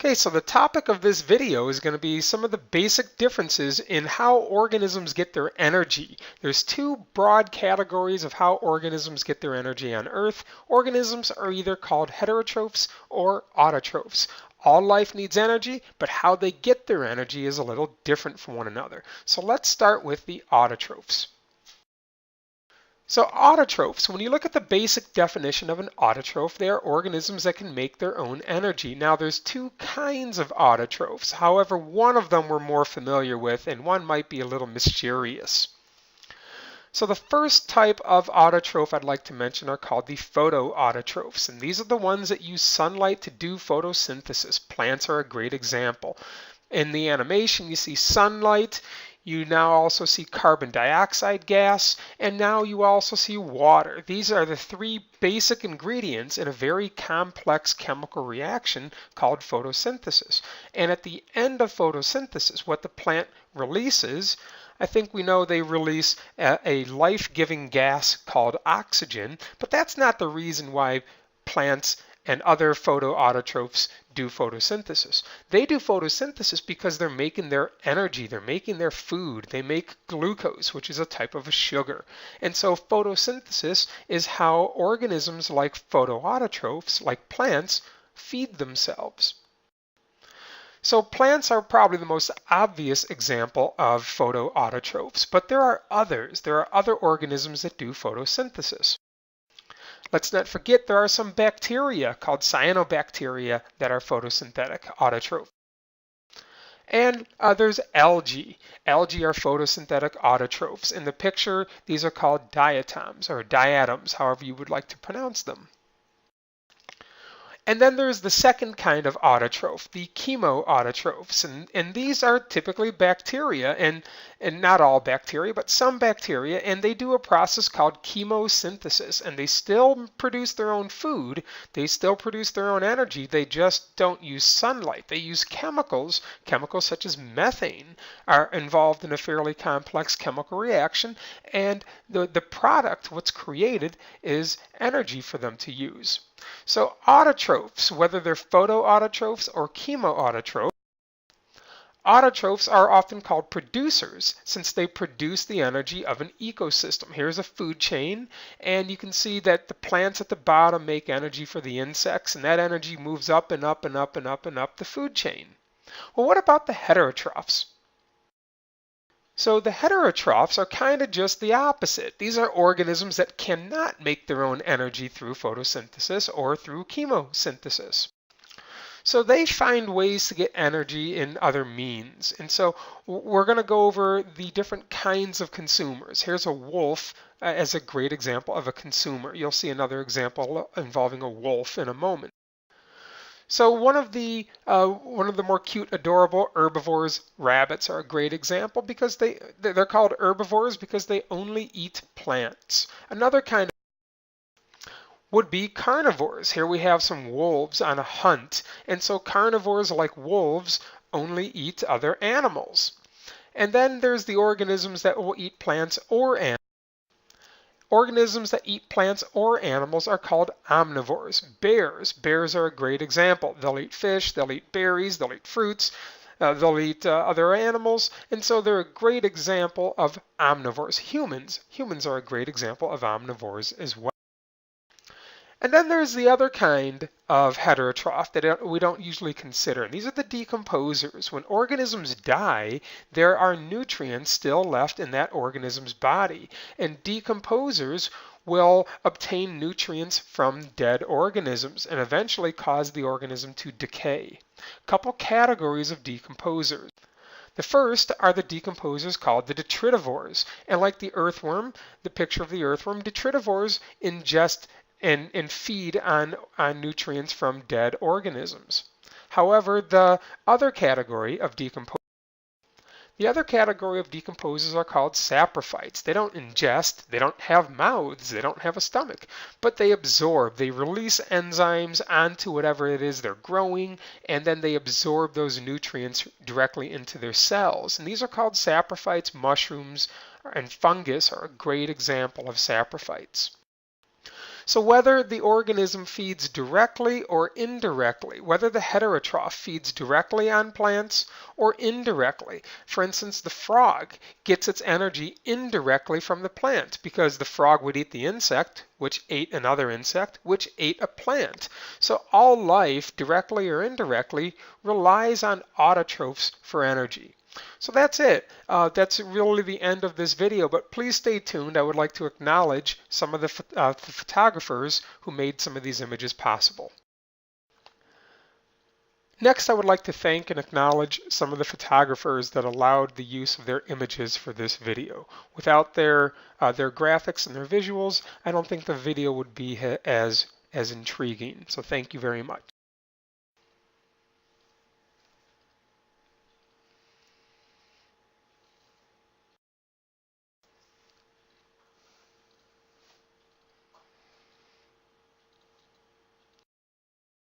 Okay, so the topic of this video is going to be some of the basic differences in how organisms get their energy. There's two broad categories of how organisms get their energy on Earth. Organisms are either called heterotrophs or autotrophs. All life needs energy, but how they get their energy is a little different from one another. So let's start with the autotrophs. So autotrophs, when you look at the basic definition of an autotroph, they are organisms that can make their own energy. Now there's two kinds of autotrophs. However, one of them we're more familiar with and one might be a little mysterious. So the first type of autotroph I'd like to mention are called the photoautotrophs, and these are the ones that use sunlight to do photosynthesis. Plants are a great example. In the animation you see sunlight. You now also see carbon dioxide gas, and now you also see water. These are the three basic ingredients in a very complex chemical reaction called photosynthesis. And at the end of photosynthesis, what the plant releases, I think we know they release a life-giving gas called oxygen, but that's not the reason why plants and other photoautotrophs do photosynthesis. They do photosynthesis because they're making their energy, they're making their food. They make glucose, which is a type of a sugar. And so photosynthesis is how organisms like photoautotrophs, like plants, feed themselves. So plants are probably the most obvious example of photoautotrophs, but there are others. There are other organisms that do photosynthesis. Let's not forget there are some bacteria called cyanobacteria that are photosynthetic autotrophs. And there's algae. Algae are photosynthetic autotrophs. In the picture, these are called diatoms or diatoms, however you would like to pronounce them. And then there's the second kind of autotroph, the chemoautotrophs. And these are typically bacteria, and not all bacteria, but some bacteria, and they do a process called chemosynthesis. And they still produce their own food, they still produce their own energy, they just don't use sunlight. They use chemicals. Chemicals such as methane are involved in a fairly complex chemical reaction, and the product, what's created, is energy for them to use. So autotrophs, whether they're photoautotrophs or chemoautotrophs, autotrophs are often called producers since they produce the energy of an ecosystem. Here's a food chain, and you can see that the plants at the bottom make energy for the insects, and that energy moves up and up and up and up and up the food chain. Well, what about the heterotrophs? So the heterotrophs are kind of just the opposite. These are organisms that cannot make their own energy through photosynthesis or through chemosynthesis. So they find ways to get energy in other means. And so we're going to go over the different kinds of consumers. Here's a wolf as a great example of a consumer. You'll see another example involving a wolf in a moment. So one of the more cute, adorable herbivores, rabbits, are a great example because they're called herbivores because they only eat plants. Another kind would be carnivores. Here we have some wolves on a hunt, and so carnivores like wolves only eat other animals. And then there's the organisms that will eat plants or animals. Organisms that eat plants or animals are called omnivores. Bears are a great example. They'll eat fish, they'll eat berries, they'll eat fruits, they'll eat other animals, and so they're a great example of omnivores. Humans are a great example of omnivores as well. And then there's the other kind of heterotroph that we don't usually consider. And these are the decomposers. When organisms die, there are nutrients still left in that organism's body. And decomposers will obtain nutrients from dead organisms and eventually cause the organism to decay. A couple categories of decomposers. The first are the decomposers called the detritivores. And like the earthworm, the picture of the earthworm, detritivores ingest and feed on nutrients from dead organisms. However, the other category of decomposers are called saprophytes. They don't ingest, they don't have mouths, they don't have a stomach, but they absorb. They release enzymes onto whatever it is they're growing, and then they absorb those nutrients directly into their cells. And these are called saprophytes. Mushrooms and fungus are a great example of saprophytes. So whether the organism feeds directly or indirectly, whether the heterotroph feeds directly on plants or indirectly. For instance, the frog gets its energy indirectly from the plant because the frog would eat the insect, which ate another insect, which ate a plant. So all life, directly or indirectly, relies on autotrophs for energy. So that's it. That's really the end of this video, but please stay tuned. I would like to acknowledge some of the photographers who made some of these images possible. Next, I would like to thank and acknowledge some of the photographers that allowed the use of their images for this video. Without their graphics and their visuals, I don't think the video would be as intriguing. So thank you very much.